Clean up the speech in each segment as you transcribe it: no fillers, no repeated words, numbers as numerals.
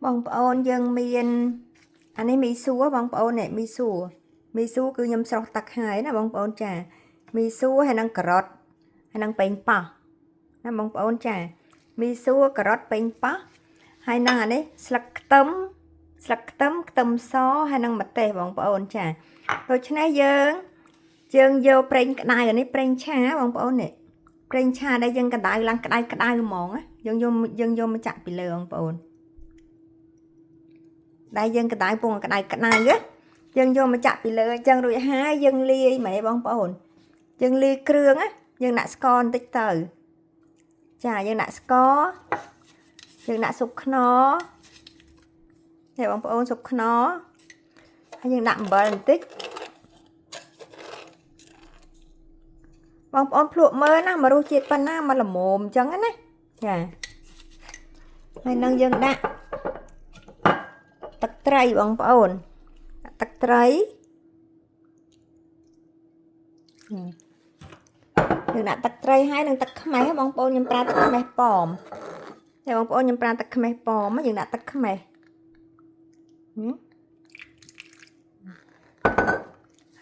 បងប្អូនយើងមានអានេះមីសួរបងប្អូននេះមីសួរគឺខ្ញុំស្រោះទឹកហើយណាបងប្អូនចាមីសួរហើយនឹងការ៉ុតហើយនឹងប៉េងប៉ោះណាបងប្អូនចាមីសួរការ៉ុតប៉េងប៉ោះហើយនឹងអានេះស្លឹកខ្ទឹមខ្ទឹមសហើយនឹងម្ទេសបងប្អូនចាដូច្នេះយើងយកប្រេងក្តៅអានេះប្រេងឆាបងប្អូននេះប្រេងឆាដែលយើងក្តៅឡើងក្តៅហ្មងយើងយកមកចាក់ពីលើបងប្អូនដែលយើងក្តៅពងក្តៅយើងយកមកចាក់ពីលើអញ្ចឹងរួចហើយយើងលាយមែនបងប្អូនយើងលាយគ្រឿងណាយើងដាក់ស្ករបន្តិចទៅចាយើងដាក់ស្ករយើងដាក់ស៊ុបខ្នុរនេះបងប្អូនស៊ុបខ្នុរហើយយើងដាក់អំបិលបន្តិចបងប្អូនភ្លក់មើលណាមករសជាតិប៉ុណ្ណាមកល្មមអញ្ចឹងណាចាហើយនឹងយើងដាក់ទឹកត្រីបងប្អូនទឹកត្រីយើងដាក់ទឹកត្រីហើយនឹងទឹកខ្មេះបងប្អូនខ្ញុំប្រើទឹកខ្មេះប៉មតែបងប្អូនខ្ញុំប្រើទឹកខ្មេះប៉មយើងដាក់ទឹកខ្មេះ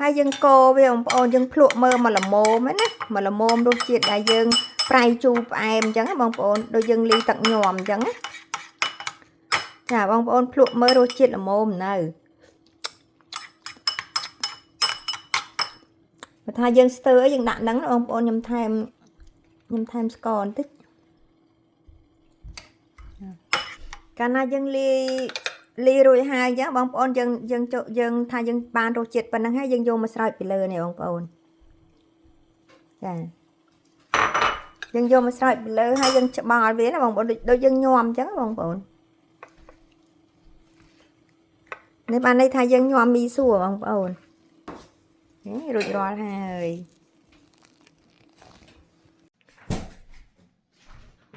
ហើយយើងកូរវាបងប្អូនយើងភ្លក់មើលមកល្មមណាមកល្មមរសជាតិដែលយើងប្រៃជូរផ្អែមអញ្ចឹងបងប្អូនដូចយើងលីទឹកញោមអញ្ចឹងណាចាបងប្អូនភ្លក់មើលរសជាតិល្មមនៅបើថាយើងស្ទើរយើងដាក់ហ្នឹងបងប្អូនខ្ញុំថែមស្ករបន្តិចកាលណាយើងលាយរួចហើយអញ្ចឹងបងប្អូនយើងថាយើងបានរសជាតិប៉ុណ្ណឹងហើយយើងយកមកស្រោចពីលើនេះបងប្អូនចាយើងយកមកស្រោចពីលើហើយយើងច្បល់វាណាបងប្អូនដូចយើងញោមអញ្ចឹងបងប្អូននេះបានន័យថាយើងញោមមីសួរបងប្អូនរួចរាល់ហើយ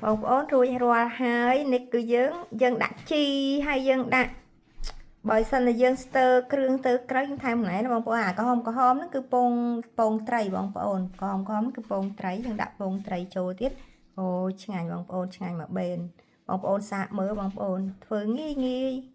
បងប្អូនរួចរាល់ហើយនេះគឺយើងដាក់ជីហើយយើងដាក់បើសិនតែយើងស្ទើរគ្រឿងទៅក្រៅយើងថែមម្លែណាបងប្អូនអាក្រហមហ្នឹងគឺពងត្រីបងប្អូនក្រហមហ្នឹងគឺពងត្រីយើងដាក់ពងត្រីចូលទៀតអូឆ្ងាញ់បងប្អូនឆ្ងាញ់មកបេនបងប្អូនសាកមើលបងប្អូនធ្វើងាយ